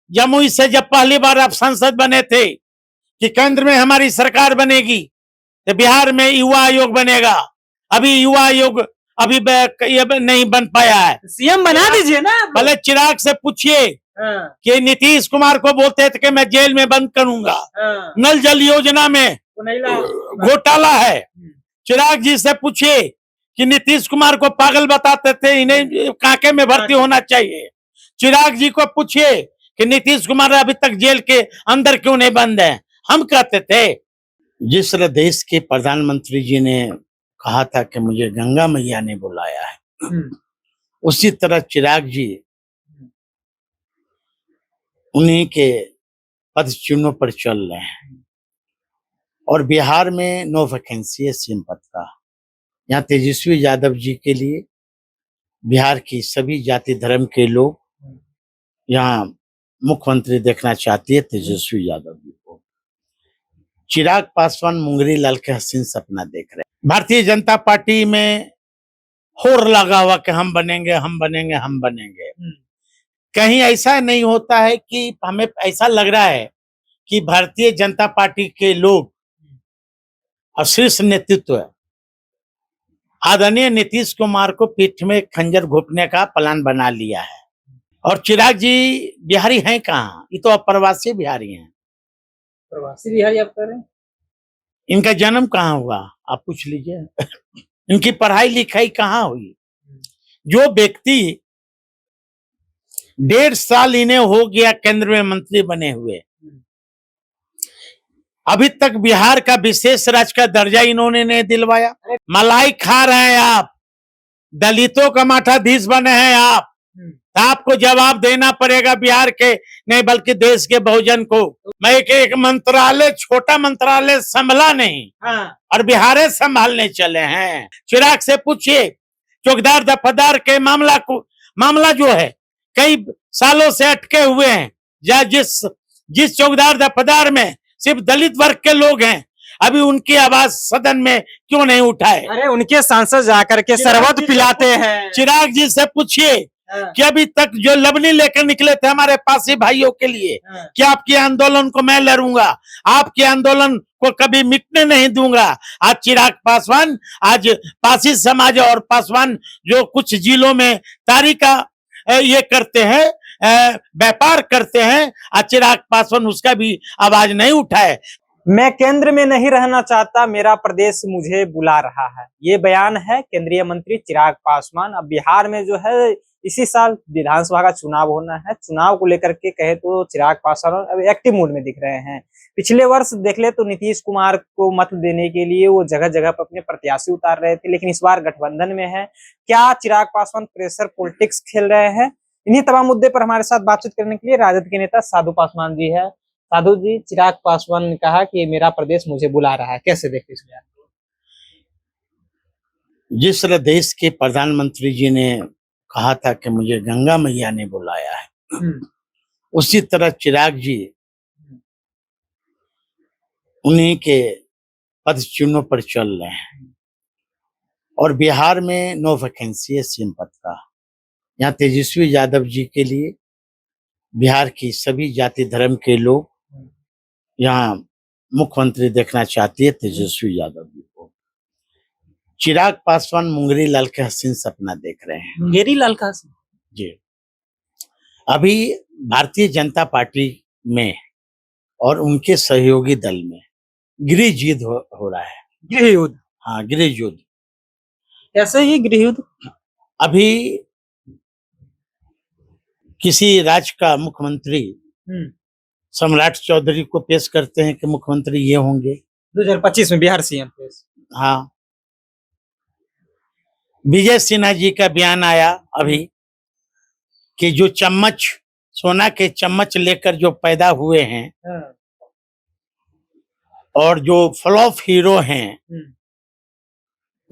जमुई से जब पहली बार आप सांसद बने थे कि केंद्र में हमारी सरकार बनेगी तो बिहार में युवा आयोग बनेगा। अभी युवा आयोग अभी ये नहीं बन पाया है। सीएम बना दीजिए ना। भले चिराग से पूछिए कि नीतीश कुमार को बोलते थे कि मैं जेल में बंद करूंगा। नल जल योजना में घोटाला है। चिराग जी से पूछिए कि नीतीश कुमार को पागल बताते थे, इन्हें कांके में भर्ती होना चाहिए। चिराग जी को पूछिए कि नीतीश कुमार अभी तक जेल के अंदर क्यों नहीं बंद है। हम कहते थे, जिस तरह देश के प्रधानमंत्री जी ने कहा था कि मुझे गंगा मैया ने बुलाया है, उसी तरह चिराग जी उन्हीं के पद चिन्हों पर चल रहे हैं। और बिहार में नो वैकेंसी है सीएम पद का। यहाँ तेजस्वी यादव जी के लिए बिहार की सभी जाति धर्म के लोग यहाँ मुख्यमंत्री देखना चाहती है तेजस्वी यादव जी को। चिराग पासवान मुंगरी लाल के हसीन सपना देख रहे हैं। भारतीय जनता पार्टी में होर लगा हुआ कि हम बनेंगे, हम बनेंगे, हम बनेंगे। कहीं ऐसा नहीं होता है कि हमें ऐसा लग रहा है कि भारतीय जनता पार्टी के लोग और शीर्ष नेतृत्व आदरणीय नीतीश कुमार को पीठ में खंजर घोंपने का प्लान बना लिया है। और चिराग जी बिहारी हैं कहाँ? ये तो अप्रवासी बिहारी हैं। प्रवासी बिहारी आप कह रहे हैं? इनका जन्म कहाँ हुआ आप पूछ लीजिए। इनकी पढ़ाई लिखाई कहाँ हुई? जो व्यक्ति 1.5 साल इन्हें हो गया केंद्र में मंत्री बने हुए, अभी तक बिहार का विशेष राज्य का दर्जा इन्होंने नहीं दिलवाया। मलाई खा रहे हैं आप, दलितों का माठाधीश बने हैं आप, आपको जवाब देना पड़ेगा बिहार के नहीं बल्कि देश के बहुजन को। मैं एक मंत्रालय, छोटा मंत्रालय संभला नहीं और बिहार संभालने चले हैं। चिराग से पूछिए चौकीदार दफादार के मामला जो है कई सालों से अटके हुए हैं। या जिस चौकीदार दफादार में सिर्फ दलित वर्ग के लोग हैं, अभी उनकी आवाज सदन में क्यों नहीं उठाए? अरे उनके सांसद जाकर के शरबत पिलाते हैं। चिराग जी से पूछिए कि अभी तक जो लबनी लेकर निकले थे हमारे पासी भाइयों के लिए, कि आपके आंदोलन को मैं लड़ूंगा, आपके आंदोलन को कभी मिटने नहीं दूंगा। आज चिराग पासवान, आज पासी समाज और पासवान जो कुछ जिलों में तारी का ये करते हैं, व्यापार करते हैं, आज चिराग पासवान उसका भी आवाज नहीं उठाए। मैं केंद्र में नहीं रहना चाहता, मेरा प्रदेश मुझे बुला रहा है। ये बयान है केंद्रीय मंत्री चिराग पासवान। अब बिहार में जो है इसी साल विधानसभा का चुनाव होना है। चुनाव को लेकर के कहे तो चिराग पासवान अब एक्टिव मूड में दिख रहे हैं। पिछले वर्ष देख ले तो नीतीश कुमार को मत देने के लिए वो जगह जगह पर अपने प्रत्याशी उतार रहे थे, लेकिन इस बार गठबंधन में है। क्या चिराग पासवान प्रेशर पॉलिटिक्स खेल रहे हैं? इन्हीं तमाम मुद्दे पर हमारे साथ बातचीत करने के लिए राजद के नेता साधु पासवान जी है। साधु जी, चिराग पासवान ने कहा कि मेरा प्रदेश मुझे बुला रहा है, कैसे देखते इसमें? जिस तरह देश के प्रधानमंत्री जी ने कहा था कि मुझे गंगा मैया ने बुलाया है, उसी तरह चिराग जी उन्हीं के पद चिन्हों पर चल रहे हैं। और बिहार में नो वैकेंसी है सीएम पद का। यहाँ तेजस्वी यादव जी के लिए बिहार की सभी जाति धर्म के लोग यहाँ मुख्यमंत्री देखना चाहती है तेजस्वी यादव जी को। चिराग पासवान मुंगरी लाल के हसीन सपना देख रहे हैं। मुंगेरी लाल का हसीन जी। अभी भारतीय जनता पार्टी में और उनके सहयोगी दल में गृह युद्ध हो रहा है। गृह युद्ध? हाँ, गृह युद्ध। कैसे ये गृह युद्ध? अभी किसी राज्य का मुख्यमंत्री सम्राट चौधरी को पेश करते हैं कि मुख्यमंत्री ये होंगे 2025 में बिहार सीएम। हाँ, विजय सिन्हा जी का बयान आया अभी कि जो चम्मच, सोना के चम्मच लेकर जो पैदा हुए हैं और जो फ्लॉप हीरो हैं,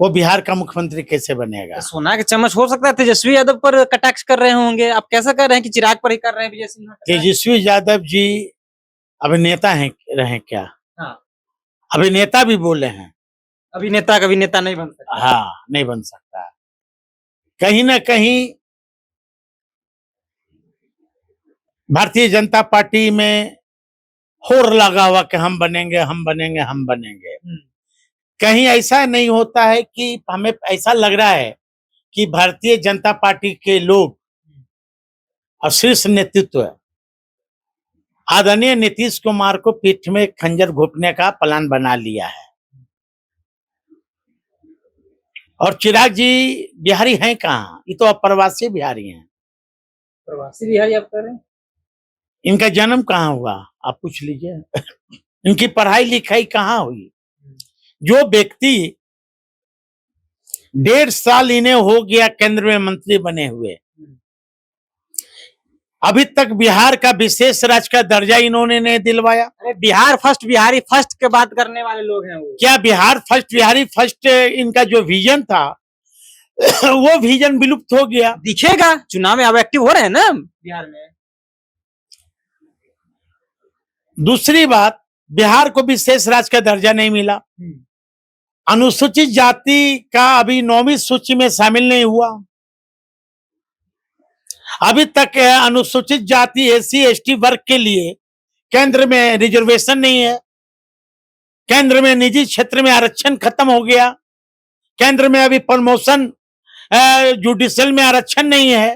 वो बिहार का मुख्यमंत्री कैसे बनेगा? सोना के चम्मच हो सकता है तेजस्वी यादव पर कटाक्ष कर रहे होंगे। आप कैसा कर रहे हैं कि चिराग पर ही कर रहे हैं विजय सिन्हा? तेजस्वी यादव जी अभिनेता हैं रहे क्या? हाँ, अभिनेता भी बोले हैं। अभिनेता कभी नेता नहीं बन सकता। हाँ, नहीं बन सकता। कहीं ना कहीं भारतीय जनता पार्टी में होर लगा हुआ कि हम बनेंगे, हम बनेंगे, हम बनेंगे। कहीं ऐसा नहीं होता है कि हमें ऐसा लग रहा है कि भारतीय जनता पार्टी के लोग और शीर्ष नेतृत्व आदरणीय नीतीश कुमार को पीठ में खंजर घोंपने का प्लान बना लिया है। और चिराग जी बिहारी हैं कहाँ? ये तो अप्रवासी बिहारी हैं। प्रवासी बिहारी आप कह रहे हैं? इनका जन्म कहाँ हुआ आप पूछ लीजिए। इनकी पढ़ाई लिखाई कहाँ हुई? जो व्यक्ति 1.5 साल इन्हें हो गया केंद्र में मंत्री बने हुए, अभी तक बिहार का विशेष राज्य का दर्जा इन्होंने नहीं दिलवाया। अरे बिहार फर्स्ट, बिहारी फर्स्ट के बात करने वाले लोग हैं वो। क्या बिहार फर्स्ट, बिहारी फर्स्ट इनका जो विजन था वो विजन विलुप्त हो गया? दिखेगा चुनाव में, अब एक्टिव हो रहे हैं ना बिहार में। दूसरी बात, बिहार को विशेष राज्य का दर्जा नहीं मिला। अनुसूचित जाति का अभी 9वीं सूची में शामिल नहीं हुआ। अभी तक अनुसूचित जाति SC/ST वर्ग के लिए केंद्र में रिजर्वेशन नहीं है। केंद्र में निजी क्षेत्र में आरक्षण खत्म हो गया। केंद्र में अभी प्रमोशन जुडिशियल में आरक्षण नहीं है।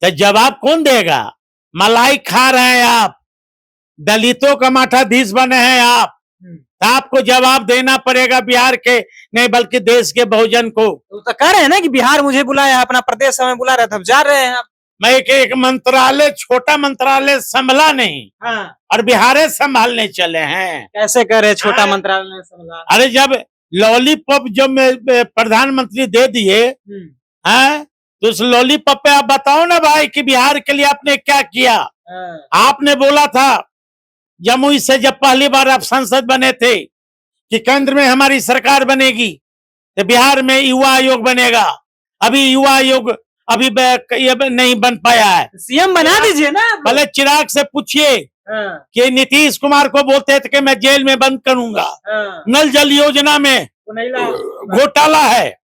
तो जवाब कौन देगा? मलाई खा रहे हैं आप, दलितों का मठाधीश बने हैं आप, आपको जवाब देना पड़ेगा बिहार के नहीं बल्कि देश के बहुजन को। तो कह रहे हैं ना कि बिहार मुझे बुलाया, अपना प्रदेश हमें बुला रहा था, अब जा रहे हैं आप। मैं एक मंत्रालय, छोटा मंत्रालय संभला नहीं। हाँ। और बिहारे संभालने चले हैं। कैसे कह रहे छोटा मंत्रालय संभाला? अरे जब लॉलीपॉप जब प्रधानमंत्री दे दिए हैं, तो उस लॉलीपॉप पे आप बताओ ना भाई कि बिहार के लिए आपने क्या किया। आपने बोला था जमुई से जब पहली बार आप सांसद बने थे कि केंद्र में हमारी सरकार बनेगी तो बिहार में युवा आयोग बनेगा। अभी युवा आयोग अभी ये नहीं बन पाया है। सीएम बना दीजिए ना। भले चिराग से पूछिए कि नीतीश कुमार को बोलते थे कि मैं जेल में बंद करूंगा। नल जल योजना में घोटाला है।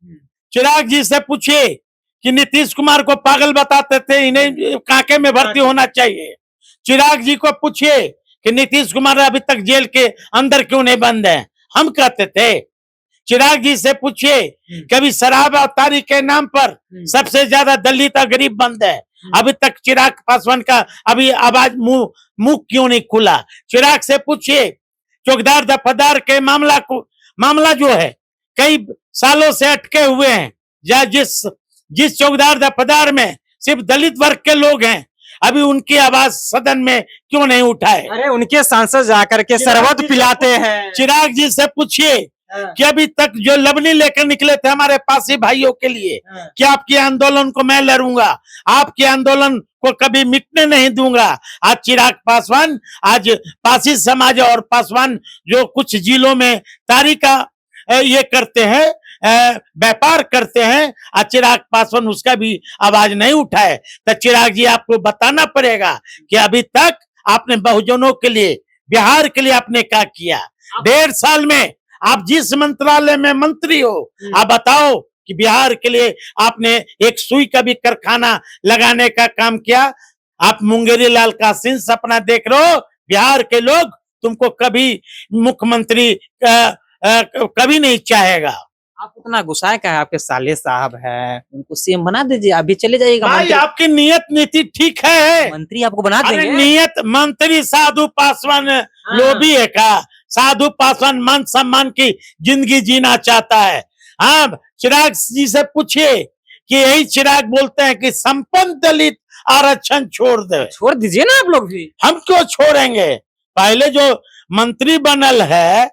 चिराग जी से पूछिए कि नीतीश कुमार को पागल बताते थे, इन्हें कांके में भर्ती होना चाहिए। चिराग जी को पूछिए कि नीतीश कुमार अभी तक जेल के अंदर क्यों नहीं बंद है, हम कहते थे। चिराग जी से पूछिए कभी शराब और तारी के नाम पर सबसे ज्यादा दलित और गरीब बंद है, अभी तक चिराग पासवान का अभी आवाज मुंह क्यों नहीं खुला। चिराग से पूछिए चौकीदार दफादार के मामला जो है कई सालों से अटके हुए हैं, या जिस चौकीदार दफादार में सिर्फ दलित वर्ग के लोग हैं, अभी उनकी आवाज सदन में क्यों नहीं उठाए। अरे उनके सांसद जाकर के शरबत पिलाते हैं। चिराग जी से पूछिए कि अभी तक जो लवनी लेकर निकले थे हमारे पासी भाइयों के लिए, कि आपके आंदोलन को मैं लड़ूंगा, आपके आंदोलन को कभी मिटने नहीं दूंगा। आज चिराग पासवान, आज पासी समाज और पासवान जो कुछ जिलों में तारी का ये करते हैं, व्यापार करते हैं, आज चिराग पासवान उसका भी आवाज नहीं उठाए। तो चिराग जी आपको बताना पड़ेगा कि अभी तक आपने बहुजनों के लिए, बिहार के लिए आपने क्या किया। 1.5 साल में आप जिस मंत्रालय में मंत्री हो, आप बताओ कि बिहार के लिए आपने एक सुई का भी कारखाना लगाने का काम किया। आप मुंगेरी लाल का सीन सपना देख रहे हो। बिहार के लोग तुमको कभी मुख्यमंत्री कभी नहीं चाहेगा। आप उतना गुस्सा का है, आपके साले साहब है, उनको सीएम बना दीजिए, अभी चले जाइएगा। भाई आपकी नियत नीति ठीक है, मंत्री आपको बना देंगे। नियत मंत्री साधु पासवान लोभी है का? साधु पासवान मान सम्मान की जिंदगी जीना चाहता है। हाँ, चिराग जी से पूछिए कि यही चिराग बोलते हैं कि संपन्न दलित आरक्षण छोड़ छोड़ दीजिए ना आप लोग भी। हम क्यों छोड़ेंगे? पहले जो मंत्री बनल है,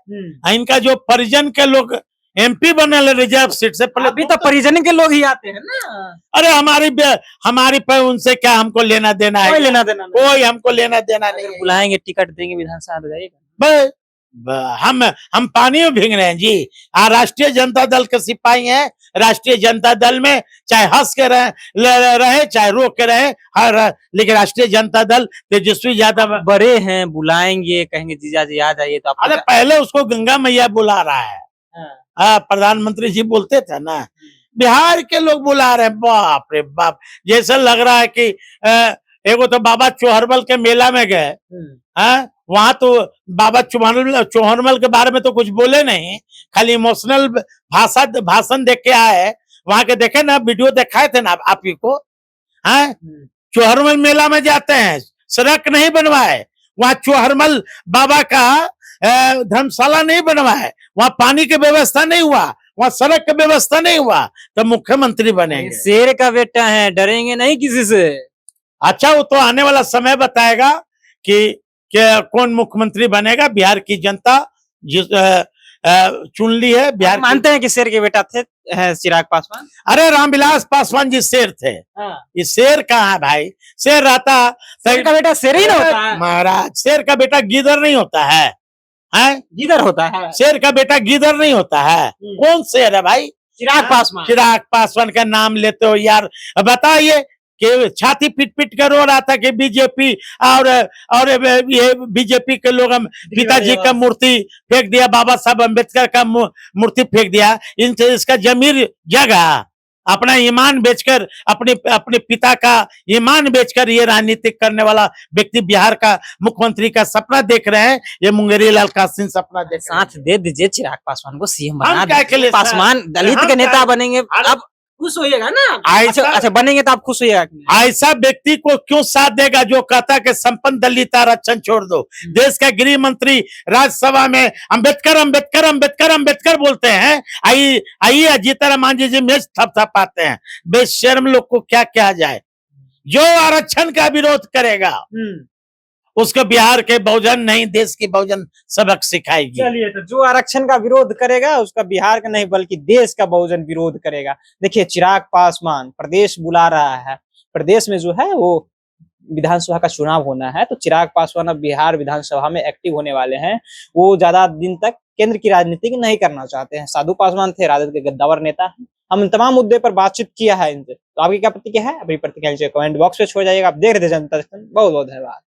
इनका जो परिजन के लोग MP बनल रिजर्व सीट से पहले, अभी तो परिजन के लोग ही आते हैं ना। अरे हमारी पे उनसे क्या हमको लेना देना है? कोई हमको लेना देना नहीं। बुलाएंगे, टिकट देंगे, विधानसभा जाइएगा। हम पानी में भीग रहे हैं जी। राष्ट्रीय जनता दल के सिपाही हैं। राष्ट्रीय जनता दल में चाहे हंस के रहे चाहे रो के रहे, लेकिन राष्ट्रीय जनता दल तेजस्वी यादव बड़े हैं, बुलाएंगे, कहेंगे जीजा जी आ जाइए। तो अरे पहले उसको गंगा मैया बुला रहा है। प्रधानमंत्री जी बोलते थे ना, बिहार के लोग बुला रहे हैं। बाप रे बाप, जैसा लग रहा है कि एगो तो बाबा चौहरमल के मेला में गए, हाँ, वहां तो बाबा चौहरमल के बारे में तो कुछ बोले नहीं, खाली इमोशनल भाषण देख के आए। वहां के देखे ना, वीडियो दिखाए थे ना आप ही को, हाँ। चौहरमल मेला में जाते हैं, सड़क नहीं बनवाए, वहां चौहरमल बाबा का धर्मशाला नहीं बनवाए, वहां पानी की व्यवस्था नहीं हुआ, वहां सड़क की व्यवस्था नहीं हुआ, तो मुख्यमंत्री बनेंगे। शेर का बेटा है, डरेंगे नहीं किसी से। अच्छा, वो तो आने वाला समय बताएगा कि कौन मुख्यमंत्री बनेगा। बिहार की जनता जिस चुन ली है। बिहार मानते हैं कि शेर के बेटा थे चिराग पासवान। अरे रामविलास पासवान जी शेर थे। ये शेर कहाँ है भाई? शेर रहता, शेर का बेटा शेर ही ना होता है महाराज। शेर का बेटा गीदड़ नहीं होता है, हैं? गीदड़ होता है। शेर का बेटा गीदड़ नहीं होता है। कौन शेर है भाई? चिराग पासवान। चिराग पासवान का नाम लेते हो यार। बताइए कि छाती पीट पीट कर रो रहा था कि बीजेपी और ये बीजेपी के लोग पिताजी का मूर्ति फेंक दिया, बाबा साहब अम्बेडकर का मूर्ति फेंक दिया। इनसे इसका जमीर जगा, अपना ईमान बेचकर, अपने पिता का ईमान बेचकर ये राजनीतिक करने वाला व्यक्ति बिहार का मुख्यमंत्री का सपना देख रहे हैं। ये मुंगेरी लाल कासिम सपना देख रहे हैं। साथ दे दीजिए चिराग पासवान को सीएम बना हम क्या के लिए? पासवान दलित के नेता बनेंगे, अब खुश होइएगा ना। अच्छा बनेंगे तो आप खुश होइएगा। ऐसा व्यक्ति को क्यों साथ देगा जो कहता कि संपन्न दलित आरक्षण छोड़ दो? देश का गृह मंत्री राज्यसभा में अंबेडकर अंबेडकर अंबेडकर अंबेडकर बोलते हैं। आइए जीतन मांझी जी में थपथपाते हैं। बेशर्म लोग को क्या कहा जाए? जो आरक्षण का विरोध करेगा उसको बिहार के बहुजन नहीं, देश की बहुजन सबक सिखाएगी। चलिए, तो जो आरक्षण का विरोध करेगा उसका बिहार का नहीं बल्कि देश का बहुजन विरोध करेगा। देखिए, चिराग पासवान प्रदेश बुला रहा है। प्रदेश में जो है वो विधानसभा का चुनाव होना है, तो चिराग पासवान अब बिहार विधानसभा में एक्टिव होने वाले हैं। वो ज्यादा दिन तक केंद्र की राजनीति नहीं करना चाहते हैं। साधु पासवान थे, राजद के गद्दावर नेता हैं। हम तमाम मुद्दे पर बातचीत किया है इनसे। तो आपकी क्या प्रतिक्रिया है? अपनी प्रतिक्रिया कमेंट बॉक्स में छोड़ जाइएगा। आप देख रहे थे जनता दर्पण। बहुत बहुत धन्यवाद।